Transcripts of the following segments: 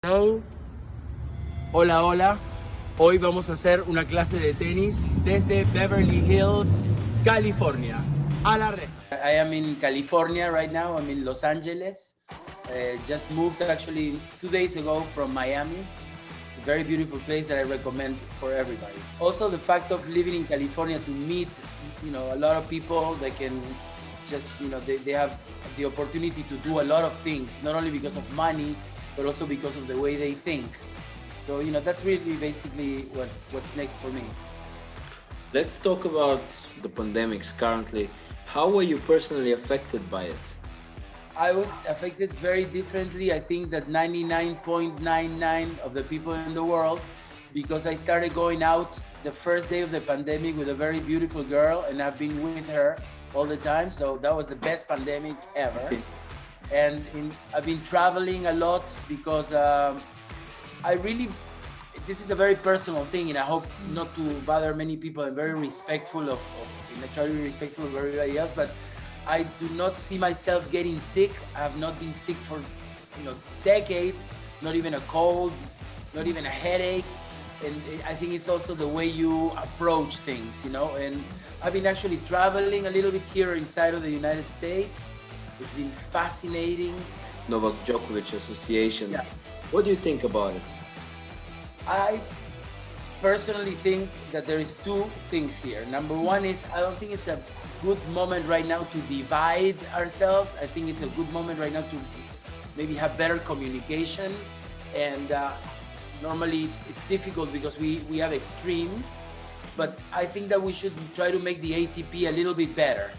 Hello. Hola, hola. Hoy vamos a hacer una clase de tenis desde Beverly Hills, California. A la reja. I am in California right now. I'm in Los Angeles. Just moved actually 2 days ago from Miami. It's a very beautiful place that I recommend for everybody. Also, the fact of living in California to meet, a lot of people that can just, they have the opportunity to do a lot of things, not only because of money, but also because of the way they think. So, that's really basically what's next for me. Let's talk about the pandemics currently. How were you personally affected by it? I was affected very differently. I think that 99.99 of the people in the world, because I started going out the first day of the pandemic with a very beautiful girl, and I've been with her all the time. So that was the best pandemic ever. And I've been traveling a lot because this is a very personal thing, and I hope not to bother many people. I'm very respectful and I try to be respectful of everybody else, but I do not see myself getting sick. I have not been sick for, decades, not even a cold, not even a headache. And I think it's also the way you approach things, and I've been actually traveling a little bit here inside of the United States. It's been fascinating. Novak Djokovic Association. Yeah. What do you think about it? I personally think that there is two things here. Number one is I don't think it's a good moment right now to divide ourselves. I think it's a good moment right now to maybe have better communication. And normally it's difficult because we have extremes, but I think that we should try to make the ATP a little bit better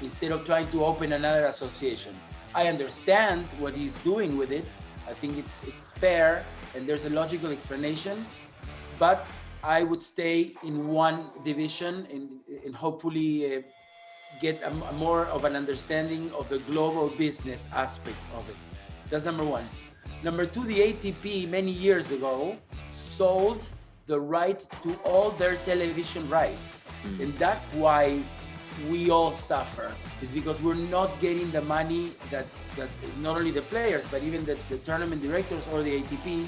instead of trying to open another association. I understand what he's doing with it. I think it's fair and there's a logical explanation, but I would stay in one division and hopefully get a more of an understanding of the global business aspect of it. That's number one. Number two, the ATP many years ago sold the right to all their television rights. And that's why we all suffer. It's because we're not getting the money that not only the players, but even the tournament directors or the ATP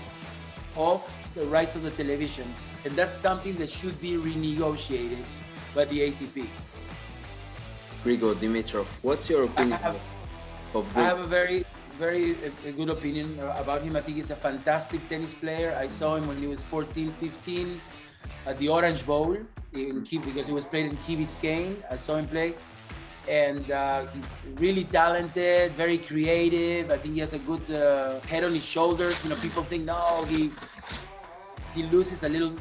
of the rights of the television. And that's something that should be renegotiated by the ATP. Grigor Dimitrov, what's your opinion of Grigor? I have a very good opinion about him. I think he's a fantastic tennis player. I saw him when he was 14, 15 at the Orange Bowl in Key, because he was playing in Key Biscayne. I saw him play, and he's really talented, very creative. I think he has a good head on his shoulders. People think, no, he loses a little,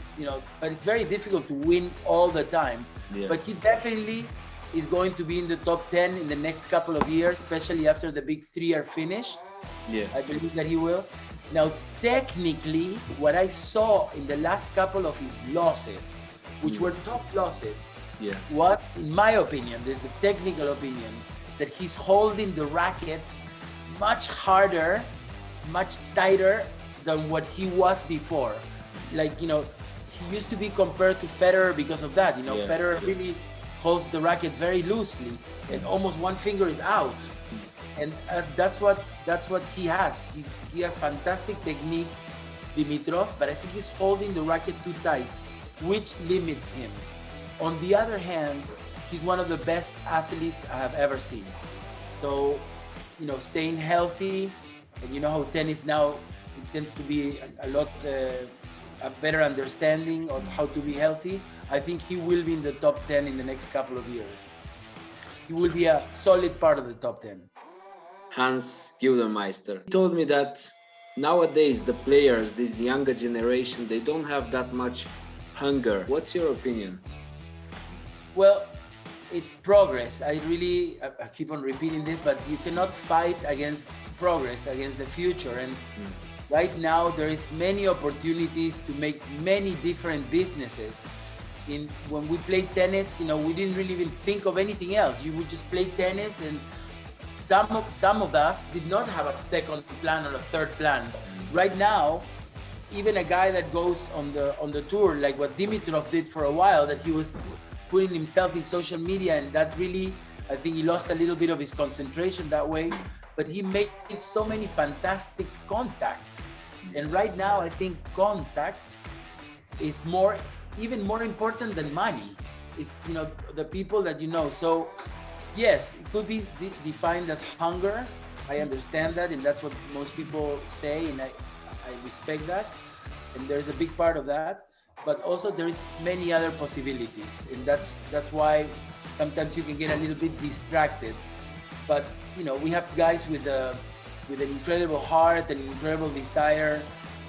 but it's very difficult to win all the time. Yeah. But he definitely is going to be in the top 10 in the next couple of years, especially after the big three are finished. Yeah. I believe that he will. Now, technically, what I saw in the last couple of his losses, which were tough losses, was, in my opinion, this is a technical opinion, that he's holding the racket much harder, much tighter than what he was before. Like, he used to be compared to Federer because of that. Federer really holds the racket very loosely and almost one finger is out. And that's what he has. He has fantastic technique, Dimitrov, but I think he's holding the racket too tight, which limits him. On the other hand, he's one of the best athletes I have ever seen. So, staying healthy, and how tennis now, it tends to be a lot a better understanding of how to be healthy. I think he will be in the top 10 in the next couple of years. He will be a solid part of the top 10. Hans Gildenmeister told me that nowadays the players, this younger generation, they don't have that much hunger. What's your opinion? Well, it's progress. I keep on repeating this, but you cannot fight against progress, against the future. And right now there is many opportunities to make many different businesses. When we played tennis, we didn't really even think of anything else. You would just play tennis, and some of us did not have a second plan or a third plan. Right now, even a guy that goes on the tour, like what Dimitrov did for a while, that he was putting himself in social media, and that really, I think he lost a little bit of his concentration that way. But he made so many fantastic contacts And right now, I think contact is even more important than money. It's, the people that you know. So yes, it could be defined as hunger. I understand that, and that's what most people say, and I respect that. And there's a big part of that. But also there's many other possibilities, and that's why sometimes you can get a little bit distracted. But we have guys with an incredible heart and incredible desire,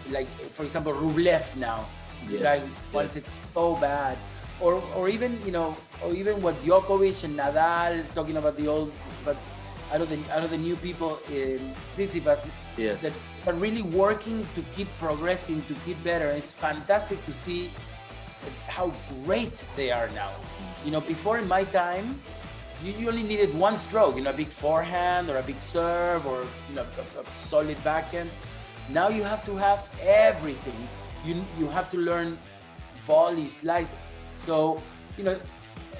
like for example Rublev now. He's a guy who wants it so bad, or even what Djokovic and Nadal talking about the old, but out of the new people in Tsitsipas that are really working to keep progressing, to keep better. It's fantastic to see how great they are now. Before in my time, you only needed one stroke, a big forehand or a big serve or a solid backhand. Now you have to have everything. You have to learn volley, slice. So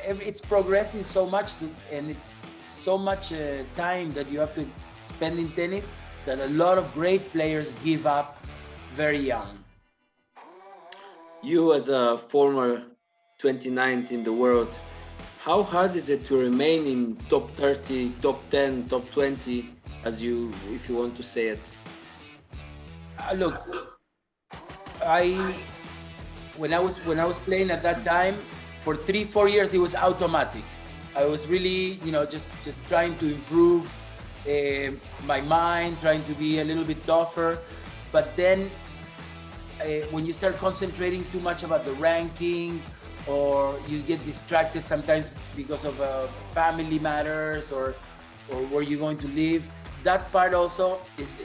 it's progressing so much, and it's so much time that you have to spend in tennis that a lot of great players give up very young. You, as a former 29th in the world, how hard is it to remain in top 30, top 10, top 20, if you want to say it? Look, when I was playing at that time, for 3-4 years it was automatic. I was really just trying to improve my mind, trying to be a little bit tougher. But then when you start concentrating too much about the ranking, or you get distracted sometimes because of family matters or where you're going to live, that part also is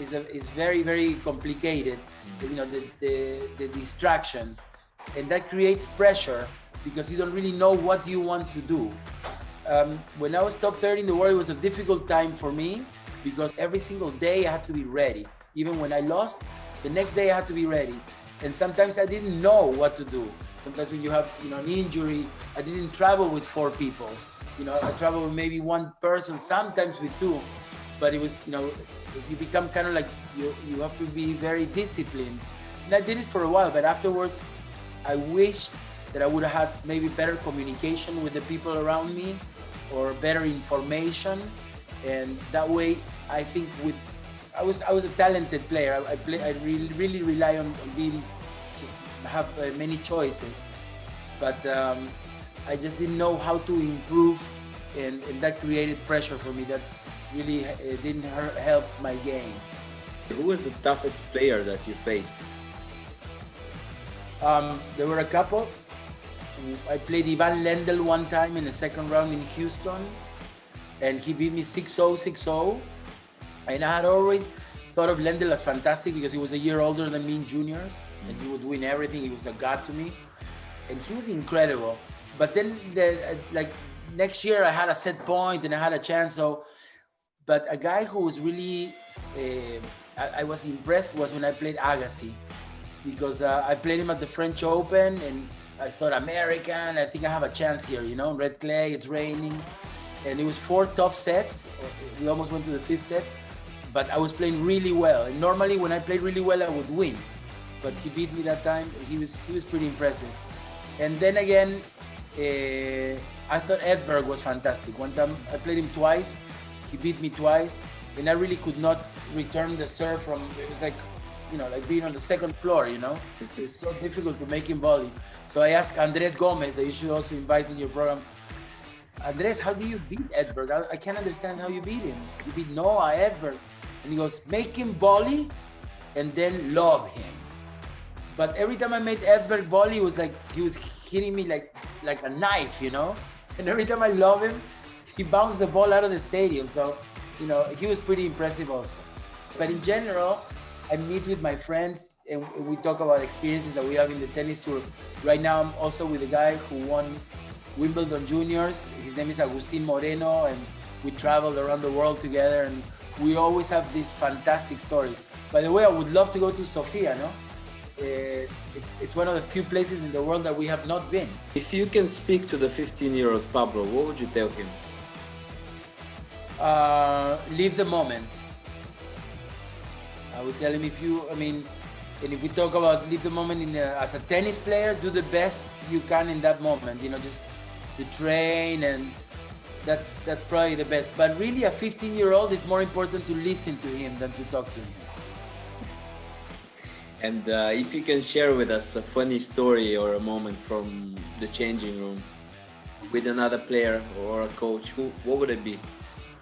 very, very complicated. The distractions, and that creates pressure because you don't really know what you want to do. When I was top 30 in the world, it was a difficult time for me because every single day I had to be ready. Even when I lost, the next day I had to be ready. And sometimes I didn't know what to do. Sometimes when you have an injury, I didn't travel with 4 people. I traveled with maybe 1 person, sometimes with 2. But it was, you become kind of like, you have to be very disciplined. And I did it for a while, but afterwards, I wished that I would have had maybe better communication with the people around me, or better information. And that way, I think I was a talented player. I really rely on being, just have many choices, but I just didn't know how to improve, and that created pressure for me that really didn't help my game. Who was the toughest player that you faced? There were a couple. I played Ivan Lendl one time in the second round in Houston, and he beat me 6-0, 6-0. And I had always thought of Lendl as fantastic because he was a year older than me in juniors, and he would win everything. He was a god to me, and he was incredible. But then, next year, I had a set point and I had a chance. But a guy who was really, I was impressed was when I played Agassi, because I played him at the French Open, and I thought, American, I think I have a chance here, red clay, it's raining. And it was 4 tough sets. We almost went to the 5th set, but I was playing really well. And normally when I played really well, I would win. But he beat me that time. He was pretty impressive. And then again, I thought Edberg was fantastic. One time I played him twice. He beat me twice. And I really could not return the serve from, it was like, like being on the second floor, It's so difficult to make him volley. So I asked Andres Gomez, that you should also invite in your program, Andres, how do you beat Edberg? I can't understand how you beat him. You beat Noah, Edberg. And he goes, make him volley and then lob him. But every time I made Edberg volley, it was like he was hitting me like a knife, And every time I lob him, he bounced the ball out of the stadium. So, he was pretty impressive also. But in general, I meet with my friends and we talk about experiences that we have in the tennis tour. Right now, I'm also with a guy who won Wimbledon Juniors. His name is Agustin Moreno, and we traveled around the world together, and we always have these fantastic stories. By the way, I would love to go to Sofia, no? It's one of the few places in the world that we have not been. If you can speak to the 15-year-old Pablo, what would you tell him? Live the moment. I would tell him, And if we talk about live the moment as a tennis player, do the best you can in that moment. Just to train, and that's probably the best. But really, a 15-year-old is more important to listen to him than to talk to him. And if you can share with us a funny story or a moment from the changing room with another player or a coach, what would it be?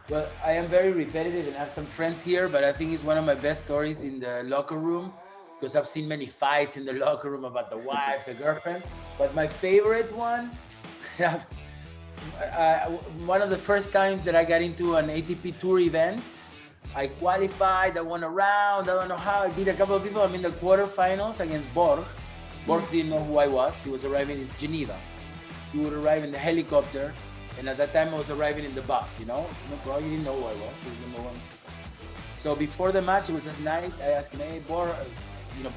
Well, I am very repetitive and have some friends here, but I think it's one of my best stories in the locker room, because I've seen many fights in the locker room about the wife, the girlfriend. But my favorite one, one of the first times that I got into an ATP Tour event, I qualified, I won a round, I don't know how, I beat a couple of people. I'm in the quarterfinals against Borg. Borg didn't know who I was. He was arriving in Geneva. He would arrive in the helicopter, and at that time I was arriving in the bus, He didn't know who I was. He was number one. So before the match, it was at night, I asked him, hey, Borg,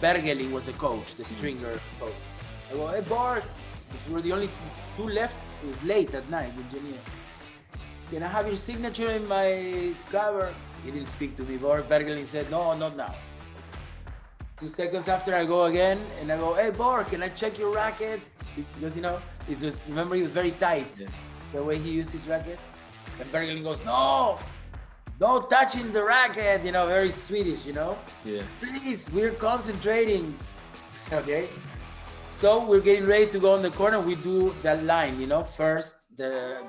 Bergeli was the coach, the stringer coach. I go, hey, Borg, we were the only two left. It was late at night in Geneva. Can I have your signature in my cover? He didn't speak to me. Bergeli said, no, not now. 2 seconds after, I go again, and I go, hey, Borg, can I check your racket? Because, remember, he was very tight, the way he used his racket. And Bergeli goes, no touching the racket, very Swedish, Yeah. Please, we're concentrating. Okay. So we're getting ready to go on the corner. We do that line, first the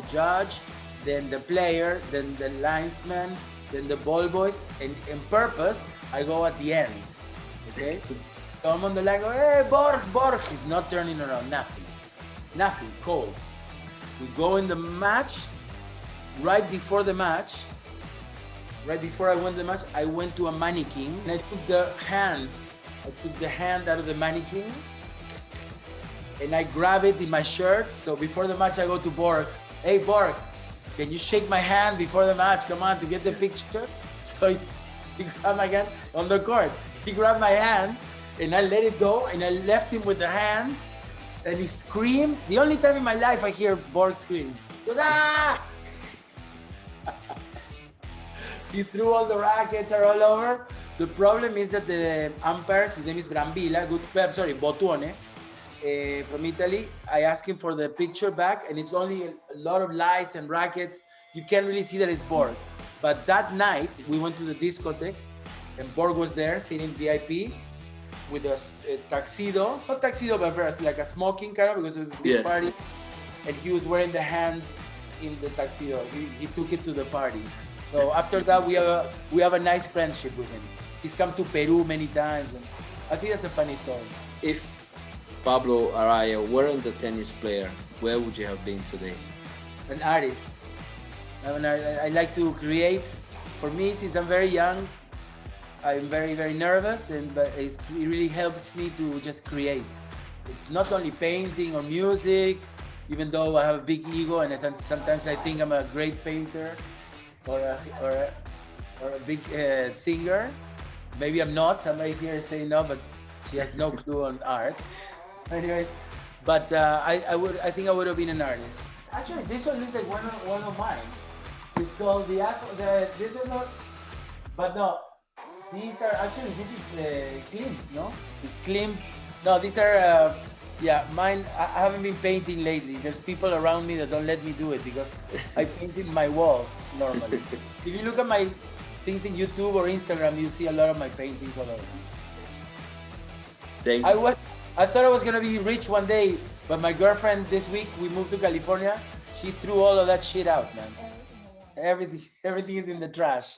judge, then the player, then the linesman, then the ball boys, and in purpose, I go at the end. Okay. So I'm on the line, go, hey, Borg. He's not turning around, nothing, cold. We go in the match. Right before I won the match, I went to a mannequin and I took the hand out of the mannequin and I grab it in my shirt. So before the match, I go to Borg. Hey, Borg, can you shake my hand before the match? Come on, to get the picture. So he grabbed my hand on the court. He grabbed my hand and I let it go and I left him with the hand and he screamed. The only time in my life I hear Borg scream. He goes, ah! He threw all the rackets are all over. The problem is that the umpire, his name is Brambilla, Botone, from Italy. I asked him for the picture back, and it's only a lot of lights and rackets. You can't really see that it's Borg. But that night, we went to the discotheque, and Borg was there, sitting VIP, with a tuxedo. Not tuxedo, but like a smoking kind of, because it was a big party. And he was wearing the hand in the tuxedo. He took it to the party. So after that, we have a nice friendship with him. He's come to Peru many times, and I think that's a funny story. If Pablo Arraya weren't a tennis player, where would you have been today? An artist. I like to create. For me, since I'm very young, I'm very, very nervous, but it really helps me to just create. It's not only painting or music, even though I have a big ego and sometimes I think I'm a great painter or a big singer. Maybe I'm not. Somebody here is saying no, but she has no clue on art. Anyways, but I think I would have been an artist. Actually, this one looks like one of mine. It's called this one, but no. These are actually, this is Klimt, no? It's Klimt. No, these are, mine. I haven't been painting lately. There's people around me that don't let me do it because I paint in my walls normally. If you look at my things in YouTube or Instagram, you'll see a lot of my paintings all over. Thank you. I thought I was gonna be rich one day, but my girlfriend this week, we moved to California. She threw all of that shit out, man. Everything is in the trash.